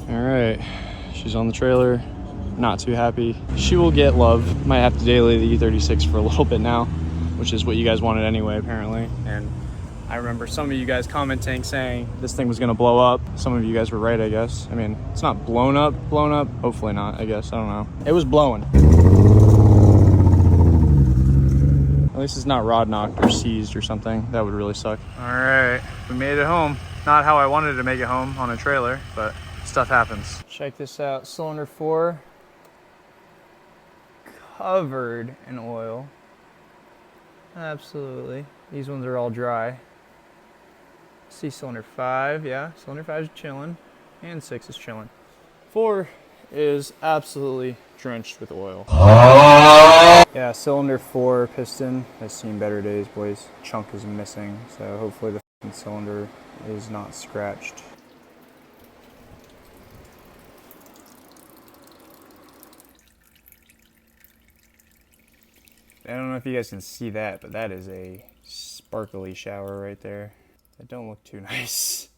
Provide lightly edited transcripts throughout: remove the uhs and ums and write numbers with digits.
All right, she's on the trailer. Not too happy. She will get love. Might have to daily the E46 for a little bit now, which is what you guys wanted anyway, apparently. And I remember some of you guys commenting saying this thing was gonna blow up. Some of you guys were right, I guess. I mean, it's not blown up. Hopefully not, I guess. I don't know. It was blowing. At least it's not rod knocked or seized or something. That would really suck. All right, we made it home. Not how I wanted to make it home on a trailer, but stuff happens. Check this out, cylinder 4. Covered in oil. Absolutely. These ones are all dry. See cylinder 5, yeah, cylinder 5 is chilling, and 6 is chilling. 4 is absolutely drenched with oil. Yeah, cylinder 4 piston has seen better days, boys. Chunk is missing, so hopefully the cylinder is not scratched. I don't know if you guys can see that, but that is a sparkly shower right there. That don't look too nice.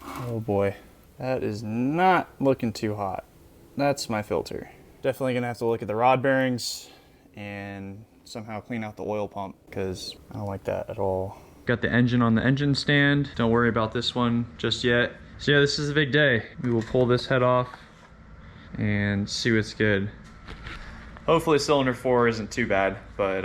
Oh boy, that is not looking too hot. That's my filter. Definitely gonna have to look at the rod bearings and somehow clean out the oil pump because I don't like that at all. Got the engine on the engine stand. Don't worry about this one just yet. So yeah, this is a big day. We will pull this head off and see what's good. Hopefully cylinder 4 isn't too bad, but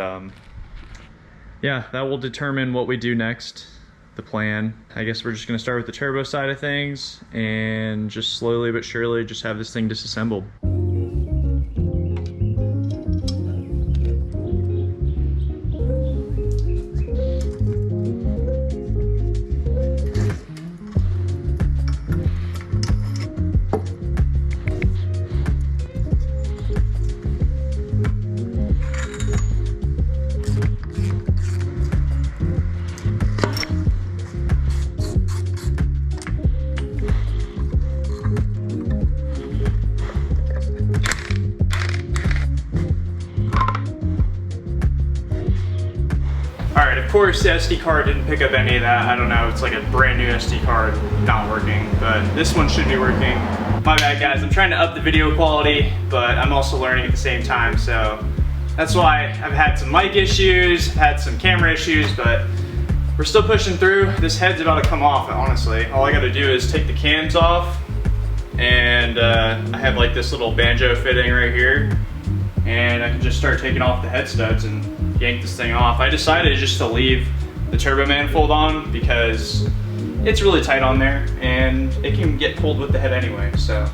yeah, that will determine what we do next, the plan. I guess we're just gonna start with the turbo side of things and just slowly but surely just have this thing disassembled. Alright, of course the SD card didn't pick up any of that. I don't know, it's like a brand new SD card not working, but this one should be working. My bad guys, I'm trying to up the video quality, but I'm also learning at the same time, so that's why I've had some mic issues, I've had some camera issues, but we're still pushing through. This head's about to come off, honestly. All I gotta do is take the cams off, and I have like this little banjo fitting right here, and I can just start taking off the head studs and yank this thing off. I decided just to leave the turbo manifold on because it's really tight on there and it can get pulled with the head anyway, so.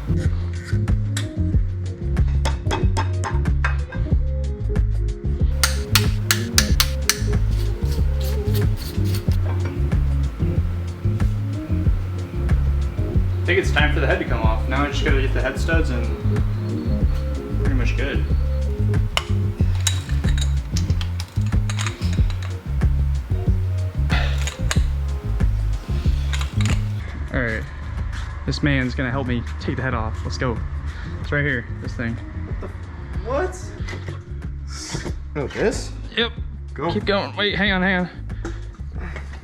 I think it's time for the head to come off. Now I just gotta get the head studs and pretty much good. All right, this man's gonna help me take the head off. Let's go. It's right here, this thing. What? Oh, this? Yep. Go. Keep going. Wait, hang on.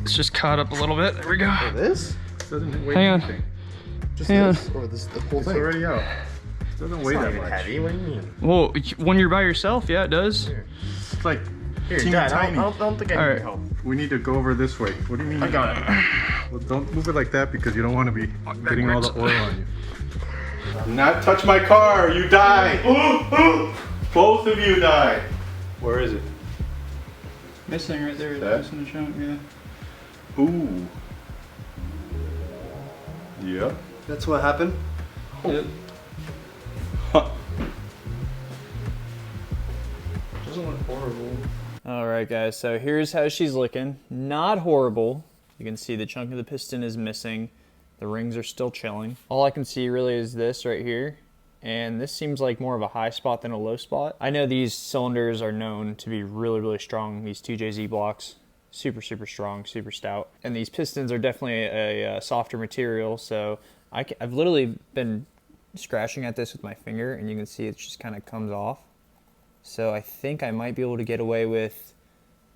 It's just caught up a little bit. There we go. Oh, this? Doesn't weigh Hang on. anything. Just Hang on. this? Or this, the whole It's thing? already out. It doesn't weigh It's not that even much. heavy. What do you mean? Well, when you're by yourself, yeah, it does. Here, It's like Here teeny Dad, tiny. I don't think I All need right. help. We need to go over this way. What do you mean? I got it. Well, don't move it like that because you don't want to be getting all the oil on you. Do not touch my car. You die. Both of you die. Where is it? Missing right there. That? Missing the trunk, yeah. Ooh. Yep. That's what happened? Yep. Huh. Doesn't look horrible. All right, guys, so here's how she's looking. Not horrible. You can see the chunk of the piston is missing. The rings are still chilling. All I can see really is this right here. And this seems like more of a high spot than a low spot. I know these cylinders are known to be really, really strong. These 2JZ blocks, super, super strong, super stout. And these pistons are definitely a softer material. So I've literally been scratching at this with my finger and you can see it just kind of comes off. So I think I might be able to get away with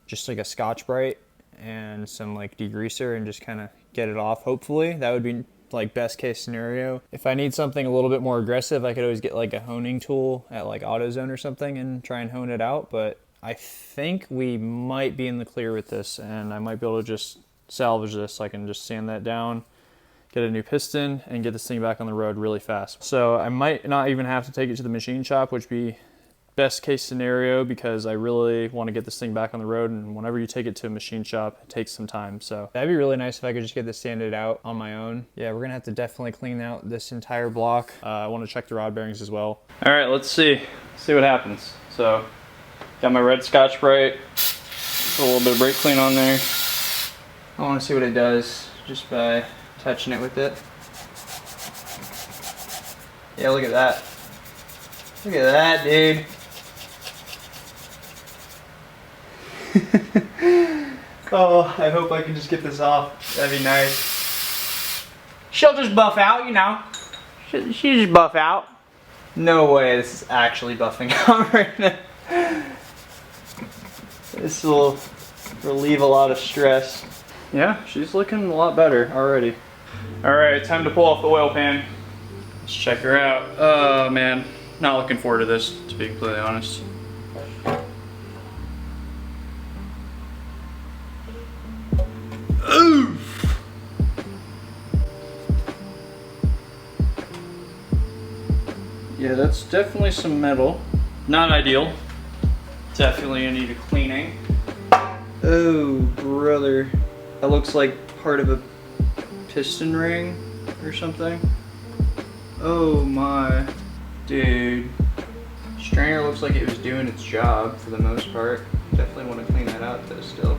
just like a Scotch-Brite and some like degreaser and just kind of get it off. Hopefully that would be like best case scenario. If I need something a little bit more aggressive, I could always get like a honing tool at like AutoZone or something and try and hone it out. But I think we might be in the clear with this, and I might be able to just salvage this. I can just sand that down, get a new piston, and get this thing back on the road really fast. So I might not even have to take it to the machine shop, which would be best case scenario, because I really want to get this thing back on the road, and whenever you take it to a machine shop, it takes some time. So that'd be really nice if I could just get this sanded out on my own. Yeah, we're gonna have to definitely clean out this entire block. I want to check the rod bearings as well. All right, let's see what happens. So got my red Scotch-Brite, put a little bit of brake clean on there. I want to see what it does just by touching it with it. Yeah, look at that. Look at that, dude. Oh, I hope I can just get this off. That'd be nice. She'll just buff out, you know. She'll just buff out. No way this is actually buffing out right now. This will relieve a lot of stress. Yeah, she's looking a lot better already. All right, time to pull off the oil pan. Let's check her out. Oh man, not looking forward to this, to be completely honest. Oof. Yeah, that's definitely some metal. Not ideal. Definitely in need of cleaning. Oh, brother. That looks like part of a piston ring or something. Oh my. Dude. Strainer looks like it was doing its job for the most part. Definitely want to clean that out though still.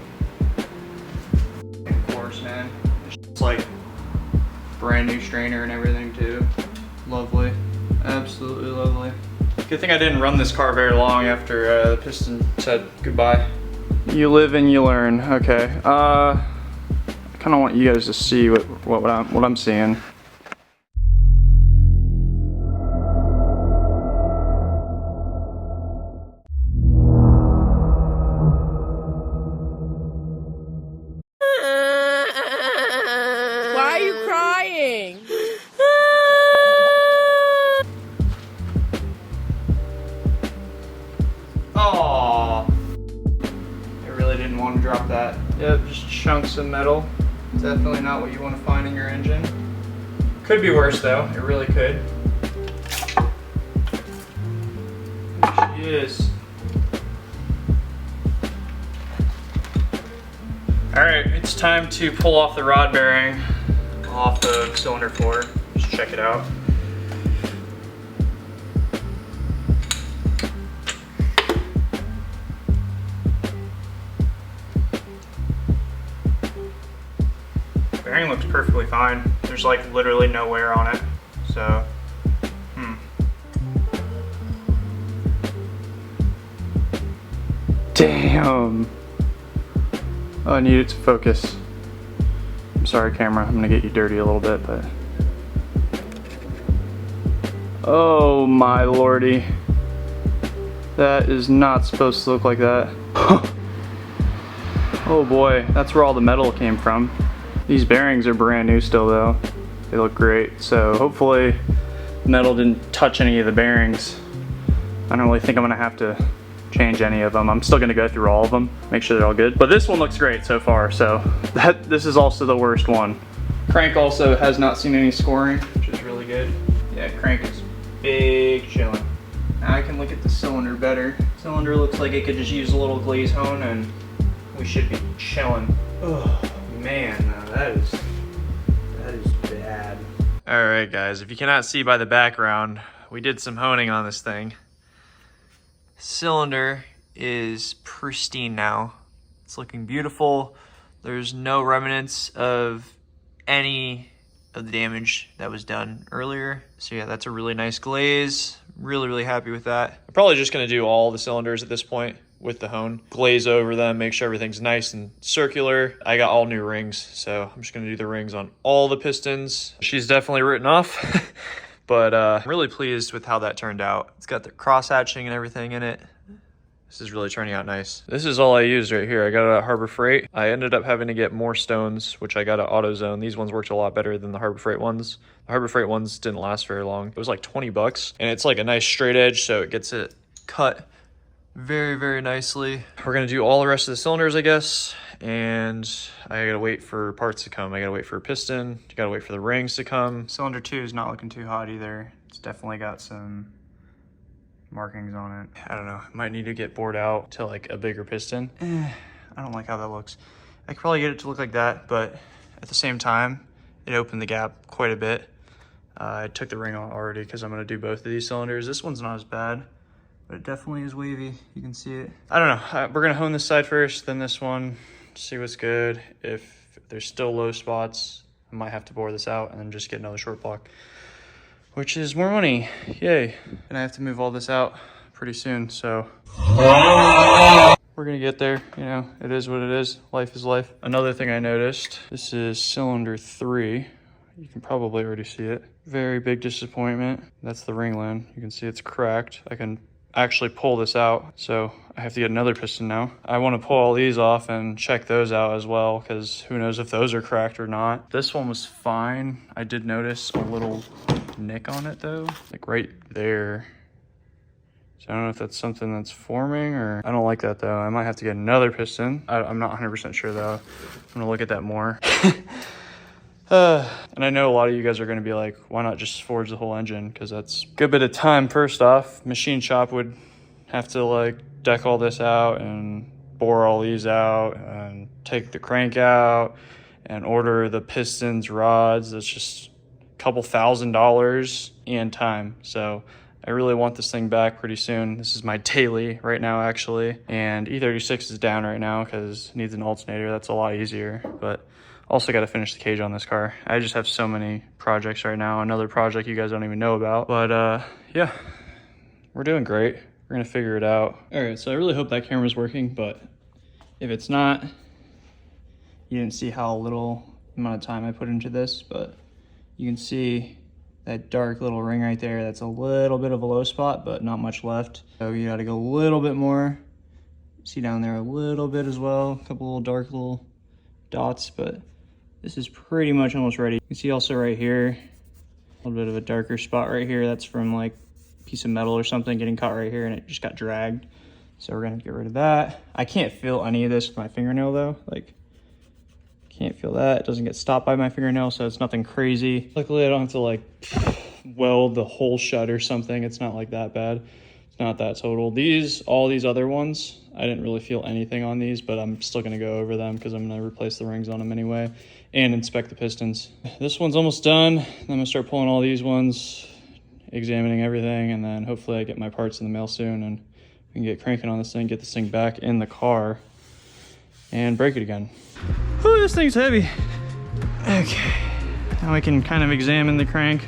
Of course, man. It's like brand new strainer and everything too. Lovely. Absolutely lovely. Good thing I didn't run this car very long after the piston said goodbye. You live and you learn. Okay. I kind of want you guys to see what I'm seeing. Why are you crying? Aww. I really didn't want to drop that. Yep, just chunks of metal. Definitely not what you want to find in your engine. Could be worse though, it really could. There she is. Alright, it's time to pull off the rod bearing off of cylinder 4. Just check it out. Bearing looks perfectly fine. There's like literally no wear on it. So, Damn. Oh, I need it to focus. I'm sorry, camera. I'm gonna get you dirty a little bit, but. Oh my lordy. That is not supposed to look like that. Oh boy, that's where all the metal came from. These bearings are brand new still though. They look great. So hopefully metal didn't touch any of the bearings. I don't really think I'm gonna have to change any of them. I'm still gonna go through all of them, make sure they're all good. But this one looks great so far, so this is also the worst one. Crank also has not seen any scoring, which is really good. Yeah, crank is big chillin'. Now I can look at the cylinder better. Cylinder looks like it could just use a little glaze hone and we should be chillin'. Oh man, no, that is bad. All right guys, if you cannot see by the background, we did some honing on this thing. Cylinder is pristine now. It's looking beautiful. There's no remnants of any of the damage that was done earlier. So yeah, that's a really nice glaze. Really happy with that. I'm probably just gonna do all the cylinders at this point with the hone. Glaze over them, make sure everything's nice and circular. I got all new rings, so I'm just gonna do the rings on all the pistons. She's definitely written off. But I'm really pleased with how that turned out. It's got the cross hatching and everything in it. This is really turning out nice. This is all I used right here. I got it at Harbor Freight. I ended up having to get more stones, which I got at AutoZone. These ones worked a lot better than the Harbor Freight ones. The Harbor Freight ones didn't last very long. It was like 20 bucks, and it's like a nice straight edge, so it gets it cut very, very nicely. We're gonna do all the rest of the cylinders, I guess, and I gotta wait for parts to come. I gotta wait for a piston, you gotta wait for the rings to come. Cylinder 2 is not looking too hot either. It's definitely got some markings on it. I don't know, might need to get bored out to like a bigger piston. I don't like how that looks. I could probably get it to look like that, but at the same time, it opened the gap quite a bit. I took the ring out already because I'm gonna do both of these cylinders. This one's not as bad, but it definitely is wavy. You can see it. I don't know, we're gonna hone this side first, then this one, see what's good. If there's still low spots, I might have to bore this out and then just get another short block, which is more money, yay. And I have to move all this out pretty soon, so. We're gonna get there, you know, it is what it is. Life is life. Another thing I noticed, this is cylinder 3. You can probably already see it. Very big disappointment. That's the ringland. You can see it's cracked. I can actually pull this out, so I have to get another piston now. I want to pull all these off and check those out as well, because who knows if those are cracked or not. This one was fine. I did notice a little nick on it though, like right there. So I don't know if that's something that's forming, or I don't like that though. I might have to get another piston. I'm not 100% sure though. I'm gonna look at that more. And I know a lot of you guys are gonna be like, why not just forge the whole engine? Because that's a good bit of time. First off, machine shop would have to like deck all this out and bore all these out and take the crank out and order the pistons, rods. That's just a couple $1,000s and time. So I really want this thing back pretty soon. This is my daily right now, actually. And E46 is down right now because it needs an alternator. That's a lot easier, but also got to finish the cage on this car. I just have so many projects right now. Another project you guys don't even know about. But yeah, we're doing great. We're gonna figure it out. All right, so I really hope that camera's working, but if it's not, you didn't see how little amount of time I put into this, but you can see that dark little ring right there. That's a little bit of a low spot, but not much left. So you gotta go a little bit more. See down there a little bit as well. A couple little dark little dots, but this is pretty much almost ready. You can see also right here, a little bit of a darker spot right here. That's from like a piece of metal or something getting caught right here and it just got dragged. So we're gonna get rid of that. I can't feel any of this with my fingernail though. Like, can't feel that. It doesn't get stopped by my fingernail, so it's nothing crazy. Luckily, I don't have to like weld the hole shut or something. It's not like that bad. It's not that total. All these other ones, I didn't really feel anything on these, but I'm still gonna go over them because I'm gonna replace the rings on them anyway and inspect the pistons. This one's almost done. Then I'm gonna start pulling all these ones, examining everything, and then hopefully I get my parts in the mail soon and we can get cranking on this thing, get this thing back in the car and break it again. Whew, this thing's heavy. Okay, now we can kind of examine the crank.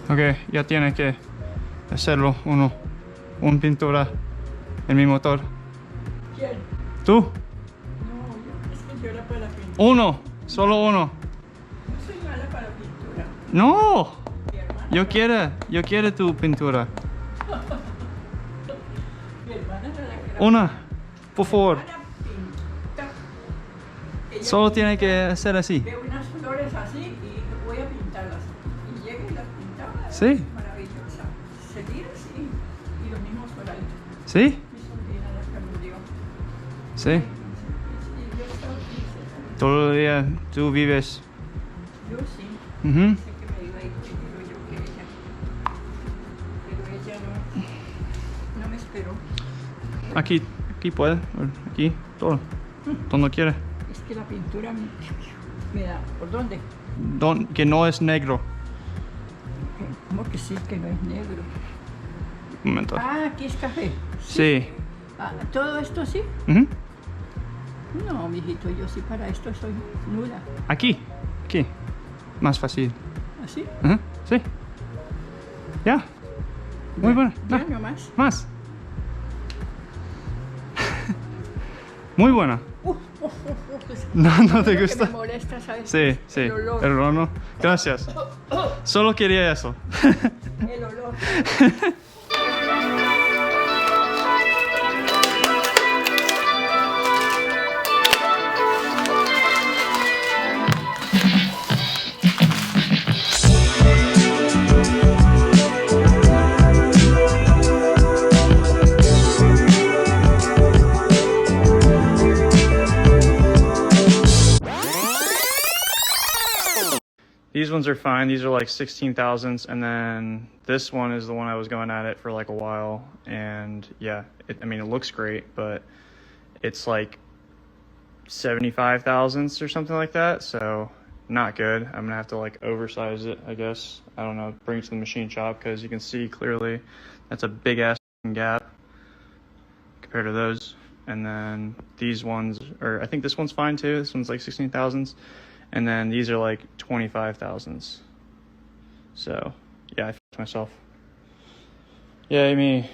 Ok, ya tiene que hacerlo un pintura en mi motor. ¿Quién? ¿Tú? No, es que yo era para pintura. Uno, solo uno. No soy mala para pintura. No, Mi hermana, yo quiero tu pintura. mi hermana era la que era. Una, por favor. Mi hermana pinta. Ella Solo tiene que hacer así. ve unas flores así y voy a pintarlas. Y llega y las pintaba. Sí. Maravillosa. Se tira así. Y lo mismo por ahí. ¿Sí? Mi sobrina la que me dio. Sí. Y yo estaba aquí. Todo el día tú vives. Yo sí. Ujú. Sé que me iba a ir primero yo que ella. Pero ella no me esperó. Aquí puede, aquí, todo. ¿Dónde quiere? Es que la pintura me da. ¿Por dónde? Que no es negro. ¿Cómo que sí, que no es negro? Un momento. Ah, aquí es café. Sí. Ah, ¿todo esto sí? Ujú. No, mijito, yo sí para esto soy nula. Aquí. Más fácil. ¿Así? Ajá, sí. Ya. Muy bueno. Ya Ah, nomás. más. Muy buena. No te Lo que gusta. me molesta, ¿sabes? Sí, sí. El olor. El olor no. Gracias. Solo quería eso. El olor. These ones are fine. These are like 16,000s, and then this one is the one I was going at it for like a while. And yeah, I mean, it looks great, but it's like 75,000s or something like that. So not good. I'm gonna have to like oversize it, I guess. I don't know. Bring it to the machine shop because you can see clearly that's a big ass gap compared to those. And then these ones, or I think this one's fine too. This one's like 16,000s. And then these are like 25,000s. So yeah, I f***ed myself. Yeah, I mean,